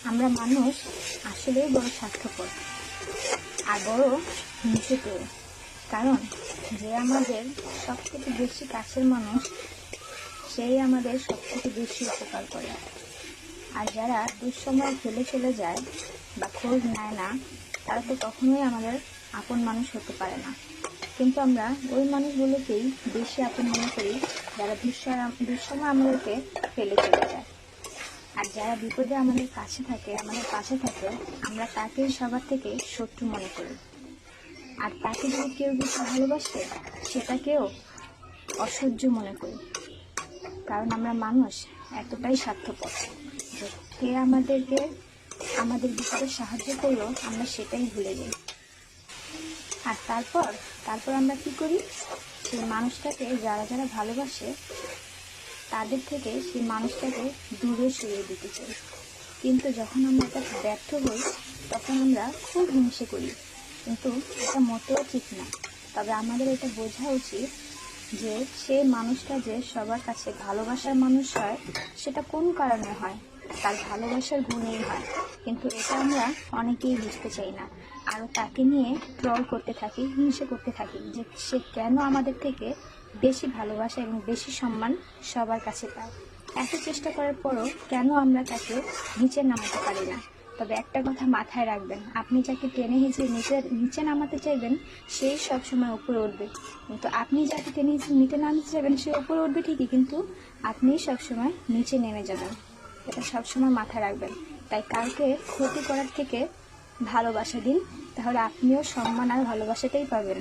আমরা মানুষ আসলেই বড় স্বার্থপর আর বড় হিংসুটে। কারণ যে আমাদের সবথেকে বেশি কাছের মানুষ, সেই আমাদের সবথেকে বেশি উপকার করে। আর যারা দুঃসময় ফেলে চলে যায় বা খোঁজ নেয় না, তারা তো কখনোই আমাদের আপন মানুষ হতে পারে না। কিন্তু আমরা ওই মানুষগুলোকেই বেশি আপন মনে করি, যারা দুঃসময় আমাদেরকে ফেলে চলে যায়। আর যারা বিপদে আমাদের কাছে থাকে, আমাদের পাশে থাকে, আমরা তাকেই সবার থেকে শত্রু মনে করি। আর তাকে যদি কেউ বেশি ভালোবাসে, সেটাকেও অসহ্য মনে করি। কারণ আমরা মানুষ এতটাই স্বার্থপর যে কে আমাদেরকে আমাদের বিপদে সাহায্য করলো, আমরা সেটাই ভুলে যাই। আর তারপর আমরা কি করি? সেই মানুষটাকে যারা যারা ভালোবাসে, তাদের থেকে সেই মানুষটাকে দূরে সরিয়ে দিতে চাই। কিন্তু যখন আমরা এটা ব্যর্থ হই, তখন আমরা খুব হিংসে করি। কিন্তু এটা মোটেও ঠিক না। তবে আমাদের এটা বোঝা উচিত যে সেই মানুষটা যে সবার কাছে ভালোবাসার মানুষ হয়, সেটা কোন কারণে হয়? তার ভালোবাসার গুণেই হয়। কিন্তু এটা আমরা অনেকেই বুঝতে চাই না, আরও তাকে নিয়ে ট্রল করতে থাকি, হিংসে করতে থাকি যে সে কেন আমাদের থেকে বেশি ভালোবাসা এবং বেশি সম্মান সবার কাছে পায়। এত চেষ্টা করার পরও কেন আমরা তাকে নিচে নামাতে পারি না? তবে একটা কথা মাথায় রাখবেন, আপনি যাকে টেনে হিঁচড়ে নিচে নামাতে চাইবেন, সেই সবসময় উপরে উঠবে। কিন্তু আপনি যাকে টেনে হিঁচড়ে নিচে নামাতে চাইবেন, সে উপরে উঠবে ঠিকই, কিন্তু আপনিই সবসময় নিচে নেমে যাবেন। এটা সবসময় মাথায় রাখবেন। তাই কাউকে ক্ষতি করার থেকে ভালোবাসা দিন, তাহলে আপনিও সম্মান আর ভালোবাসাটাই পাবেন।